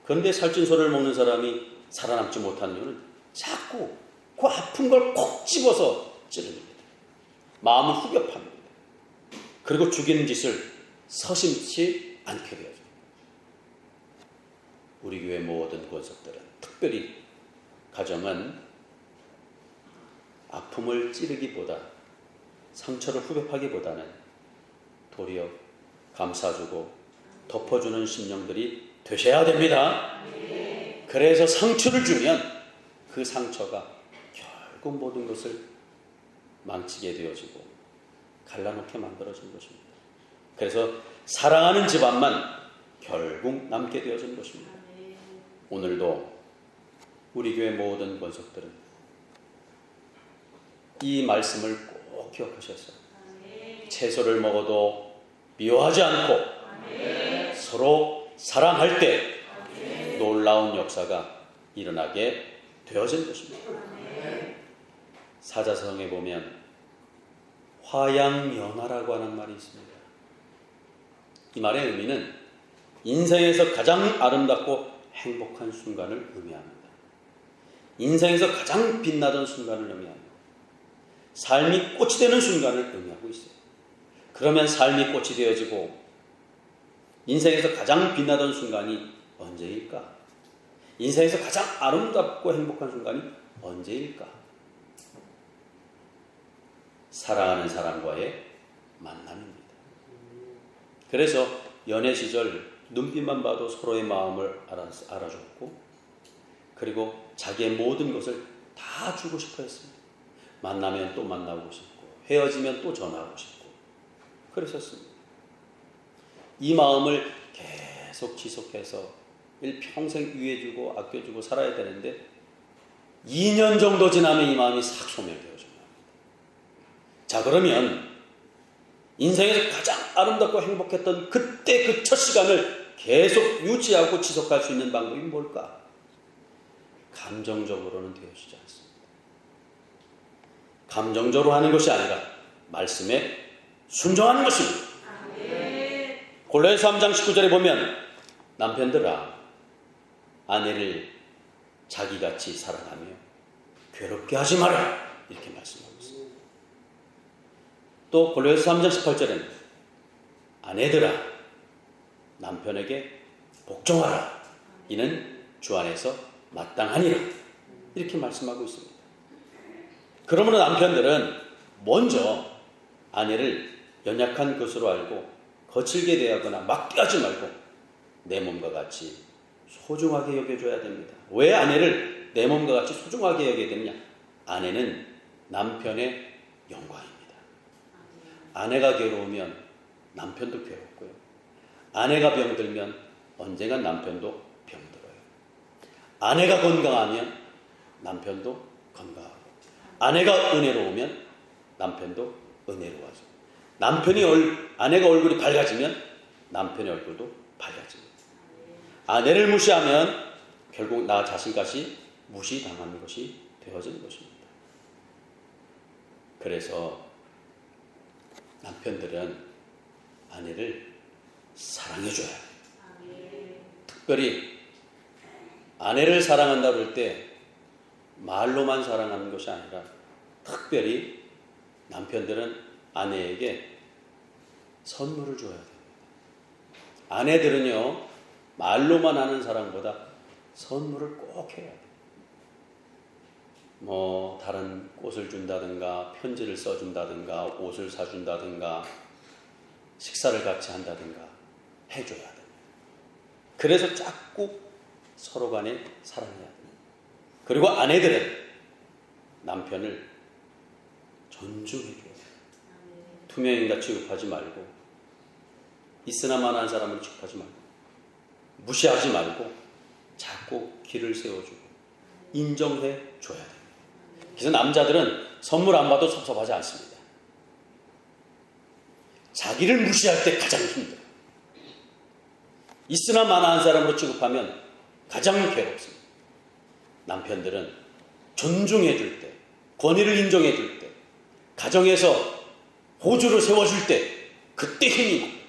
그런데 살찐소를 먹는 사람이 살아남지 못하는 이유는 자꾸 그 아픈 걸 콕 집어서 찌릅니다. 마음을 후벼 팝니다. 그리고 죽이는 짓을 서심치 않게 되어져요. 우리 교회 모든 권석들은, 특별히 가정은 아픔을 찌르기보다, 상처를 후벼 파기보다는 도리어 감싸주고 덮어주는 심령들이 되셔야 됩니다. 그래서 상처를 주면 그 상처가 결국 모든 것을 망치게 되어지고 갈라놓게 만들어진 것입니다. 그래서 사랑하는 집안만 결국 남게 되어진 것입니다. 오늘도 우리 교회 모든 권석들은 이 말씀을 꼭 기억하셔서 채소를 먹어도 미워하지 않고 서로 사랑할 때 놀라운 역사가 일어나게 되어진 것입니다. 사자성에 보면 화양연화라고 하는 말이 있습니다. 이 말의 의미는 인생에서 가장 아름답고 행복한 순간을 의미합니다. 인생에서 가장 빛나던 순간을 의미합니다. 삶이 꽃이 되는 순간을 의미하고 있어요. 그러면 삶이 꽃이 되어지고 인생에서 가장 빛나던 순간이 언제일까? 인생에서 가장 아름답고 행복한 순간이 언제일까? 사랑하는 사람과의 만남입니다. 그래서 연애 시절 눈빛만 봐도 서로의 마음을 알아줬고, 그리고 자기의 모든 것을 다 주고 싶어 했습니다. 만나면 또 만나고 싶고, 헤어지면 또 전화하고 싶고, 그러셨습니다. 이 마음을 계속 지속해서 일평생 위해주고 아껴주고 살아야 되는데 2년 정도 지나면 이 마음이 싹 소멸되어집니다. 자, 그러면 인생에서 가장 아름답고 행복했던 그때 그 첫 시간을 계속 유지하고 지속할 수 있는 방법이 뭘까? 감정적으로는 되어지지 않습니다. 감정적으로 하는 것이 아니라 말씀에 순종하는 것입니다. 골로새서 3장 19절에 보면 남편들아 아내를 자기같이 사랑하며 괴롭게 하지 마라 이렇게 말씀하고 있습니다. 또 골로새서 3장 18절에는 아내들아 남편에게 복종하라 이는 주 안에서 마땅하니라 이렇게 말씀하고 있습니다. 그러므로 남편들은 먼저 아내를 연약한 것으로 알고 거칠게 대하거나 막대하지 말고 내 몸과 같이 소중하게 여겨줘야 됩니다. 왜 아내를 내 몸과 같이 소중하게 여겨야 되느냐? 아내는 남편의 영광입니다. 아내가 괴로우면 남편도 괴롭고요. 아내가 병들면 언젠간 남편도 병들어요. 아내가 건강하면 남편도 건강하고, 아내가 은혜로우면 남편도 은혜로워하죠. 아내가 얼굴이 밝아지면 남편의 얼굴도 밝아집니다. 아내를 무시하면 결국 나 자신까지 무시당하는 것이 되어지는 것입니다. 그래서 남편들은 아내를 사랑해줘야 해요. 특별히 아내를 사랑한다 그럴 때 말로만 사랑하는 것이 아니라 특별히 남편들은 아내에게 선물을 줘야 됩니다. 아내들은요, 말로만 하는 사랑보다 선물을 꼭 해야 돼요. 다른 꽃을 준다든가 편지를 써준다든가 옷을 사준다든가 식사를 같이 한다든가 해줘야 됩니다. 그래서 자꾸 서로 간에 사랑해야 됩니다. 그리고 아내들은 남편을 존중해줘야 돼요. 투명인간 취급하지 말고, 있으나 마나한 사람을 취급하지 말고, 무시하지 말고 자꾸 길을 세워주고 인정해 줘야 돼요. 그래서 남자들은 선물 안 받아도 섭섭하지 않습니다. 자기를 무시할 때 가장 힘들어요. 있으나 마나한 사람으로 취급하면 가장 괴롭습니다. 남편들은 존중해 줄 때, 권위를 인정해 줄 때, 가정에서 호주를 세워줄 때 그때 힘이 납니다.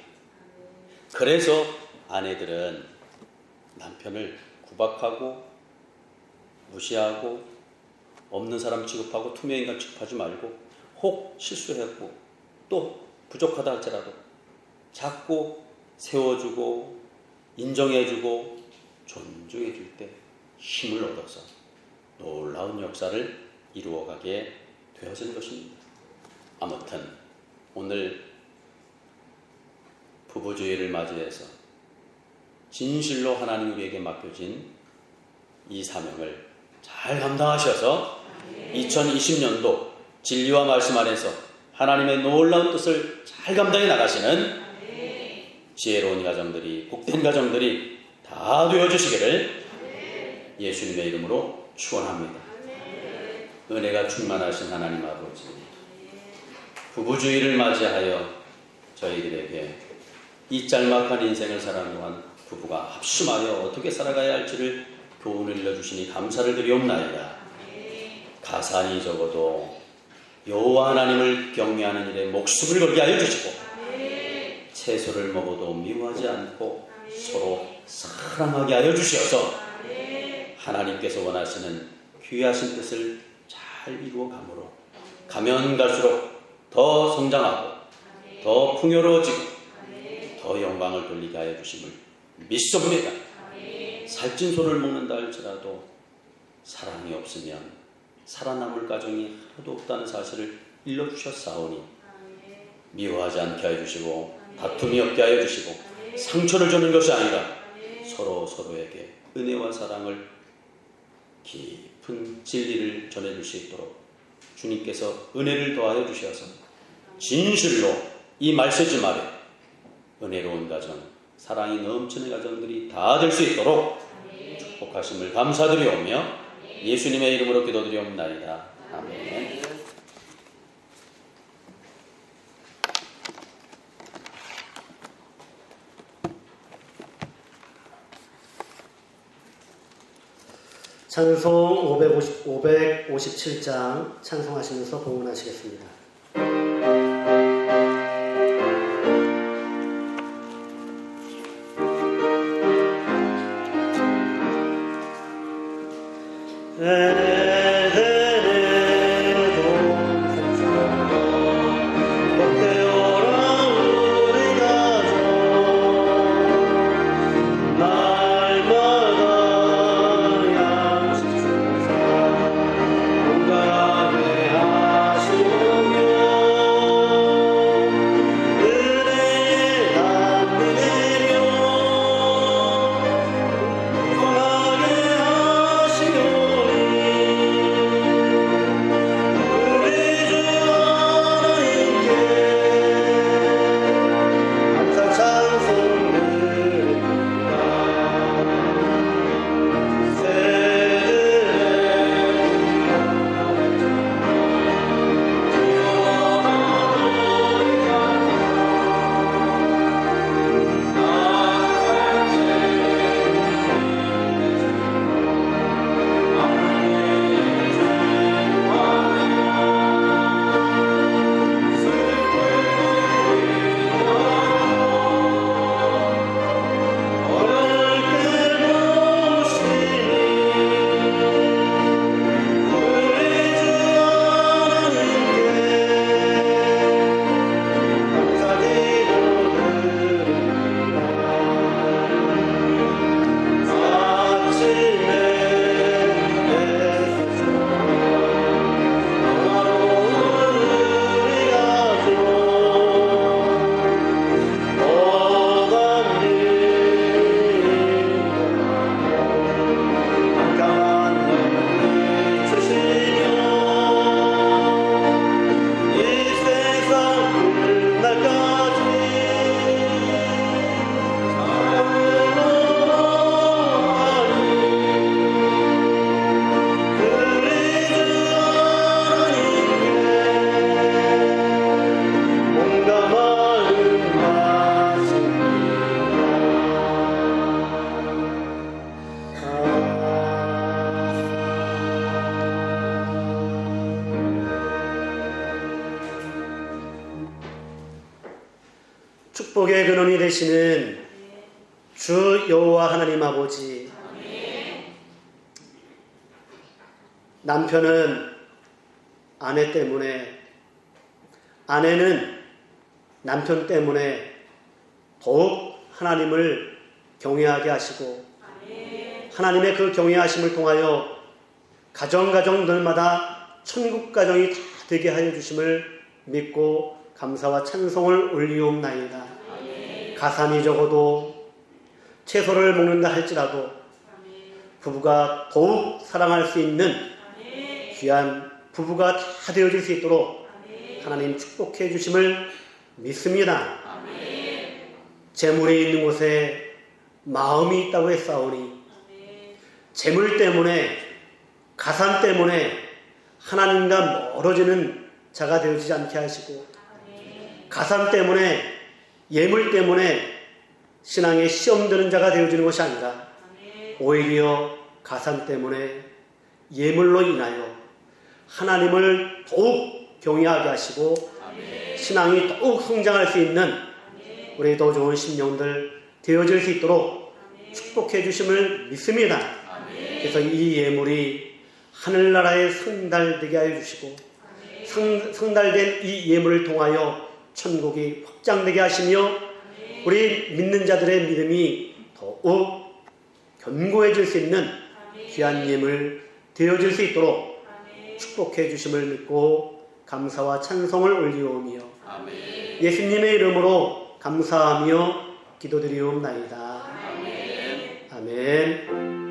그래서 아내들은 남편을 구박하고 무시하고 없는 사람 취급하고 투명인간 취급하지 말고, 혹 실수했고 또 부족하다 할지라도 자꾸 세워주고 인정해주고 존중해줄 때 힘을 얻어서 놀라운 역사를 이루어가게 되어지는 것입니다. 아무튼 오늘 부부주의를 맞이해서 진실로 하나님 우리에게 맡겨진 이 사명을 잘 감당하셔서 2020년도 진리와 말씀 안에서 하나님의 놀라운 뜻을 잘 감당해 나가시는 지혜로운 가정들이, 복된 가정들이 다 되어주시기를 예수님의 이름으로 축원합니다. 은혜가 충만하신 하나님 아버지, 부부주의를 맞이하여 저희들에게 이 짤막한 인생을 사는 동안 부부가 합심하여 어떻게 살아가야 할지를 교훈을 일러주시니 감사를 드리옵나이다. 가산이 적어도 여호와 하나님을 경외하는 일에 목숨을 걸게 하여 주시고, 채소를 먹어도 미워하지 않고 서로 사랑하게 하여 주시어서 하나님께서 원하시는 귀하신 뜻을 잘 이루어감으로 가면 갈수록 더 성장하고 더 풍요로워지고 더 영광을 돌리게 하여 주심을 믿습니다. 살찐 소를 먹는다 할지라도 사랑이 없으면 살아남을 가정이 하나도 없다는 사실을 일러주셨사오니 미워하지 않게 하여 주시고 다툼이 없게 하여 주시고 상처를 주는 것이 아니라 서로에게 은혜와 사랑을, 깊은 진리를 전해줄 수 있도록 주님께서 은혜를 더하여 주셔서 진실로 이 말세지 말에 은혜로운 가정, 사랑이 넘치는 가정들이 다 될 수 있도록 축복하심을 감사드리오며 예수님의 이름으로 기도드리옵나이다. 아멘. 찬송 557장 찬송하시면서 봉헌하시겠습니다. 건강하게 하시오며 복의 근원이 되시는 주 여호와 하나님 아버지, 남편은 아내 때문에, 아내는 남편 때문에 더욱 하나님을 경외하게 하시고 하나님의 그 경외하심을 통하여 가정가정들마다 천국 가정이 다 되게 하여 주심을 믿고 감사와 찬송을 올리옵나이다. 가산이 적어도 채소를 먹는다 할지라도 부부가 더욱 사랑할 수 있는 귀한 부부가 다 되어질 수 있도록 하나님 축복해 주심을 믿습니다. 재물이 있는 곳에 마음이 있다고 했사오니 재물 때문에, 가산 때문에 하나님과 멀어지는 자가 되어지지 않게 하시고, 가산 때문에, 예물 때문에 신앙에 시험되는 자가 되어지는 것이 아니라 오히려 가산 때문에, 예물로 인하여 하나님을 더욱 경외하게 하시고 신앙이 더욱 성장할 수 있는 우리 더 좋은 심령들 되어질 수 있도록 축복해 주심을 믿습니다. 그래서 이 예물이 하늘나라에 성달되게 하여 주시고 성달된 이 예물을 통하여 천국이 확장되게 하시며 우리 믿는 자들의 믿음이 더욱 견고해질 수 있는 귀한 예물 되어질 수 있도록 축복해 주심을 믿고 감사와 찬송을 올리오며 예수님의 이름으로 감사하며 기도드리옵나이다. 아멘.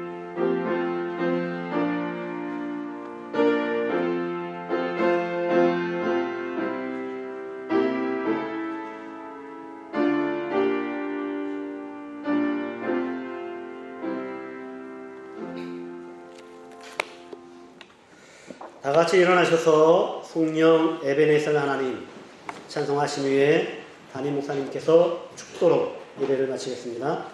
다 같이 일어나셔서 성령 에베네셀 하나님 찬송하신 후에 담임 목사님께서 축도로 예배를 마치겠습니다.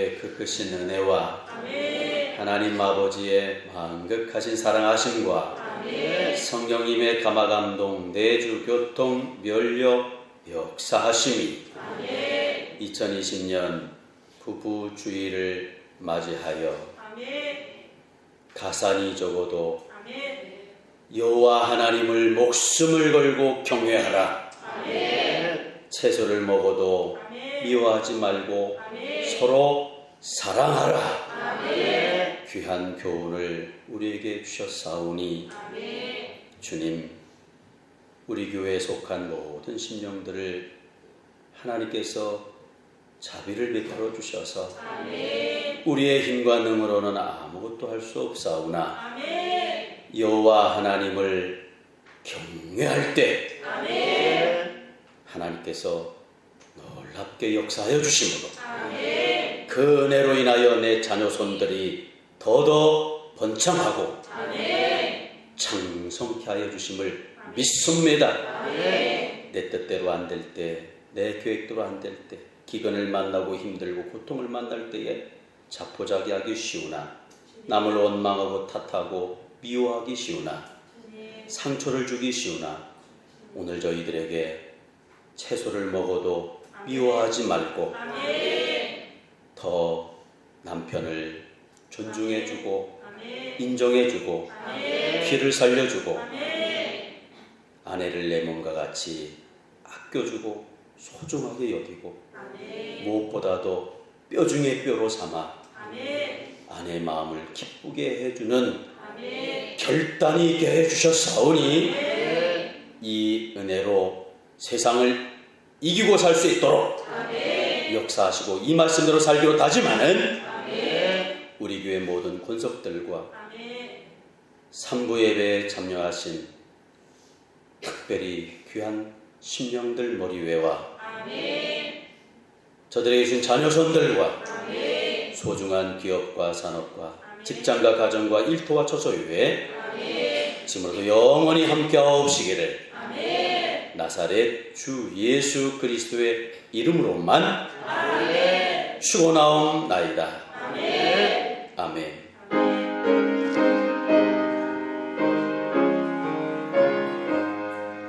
하나님의 그 크신 은혜와 하나님 아버지의 만극하신 사랑하심과 성령님의 감화감동 내주 교통 면력 역사하심이 2020년 부부주의를 맞이하여 가산이 적어도 여호와 하나님을 목숨을 걸고 경외하라. 채소를 먹어도 미워하지 말고 서로 사랑하라. 귀한 교훈을 우리에게 주셨사오니 주님, 우리 교회에 속한 모든 심령들을 하나님께서 자비를 베풀어 주셔서 우리의 힘과 능으로는 아무것도 할 수 없사오나 여호와 하나님을 경외할 때 하나님께서 놀랍게 역사하여 주심으로 그 은혜로 인하여 내 자녀손들이 더더 번창하고 창성케 하여 주심을 믿습니다. 내 뜻대로 안 될 때, 내 계획대로 안 될 때, 기근을 만나고 힘들고 고통을 만날 때에 자포자기하기 쉬우나 남을 원망하고 탓하고 미워하기 쉬우나 상처를 주기 쉬우나 오늘 저희들에게 채소를 먹어도 미워하지 말고 더 남편을 존중해주고 인정해주고 피를 살려주고 아내를 내 몸과 같이 아껴주고 소중하게 여기고 무엇보다도 뼈 중에 뼈로 삼아 아내의 마음을 기쁘게 해주는 결단이 있게 해주셨사오니 이 은혜로 세상을 이기고 살 수 있도록 역사하시고 이 말씀대로 살기로 다짐하는 우리 교회 모든 권속들과 3부 예배에 참여하신 특별히 귀한 심령들 머리외와 저들에게 주신 자녀손들과 소중한 기업과 산업과 직장과 가정과 일터와 처소유에 지금으로도 영원히 함께하옵시기를 나사렛 주 예수 그리스도의 이름으로만 축원하옵나이다. 아멘.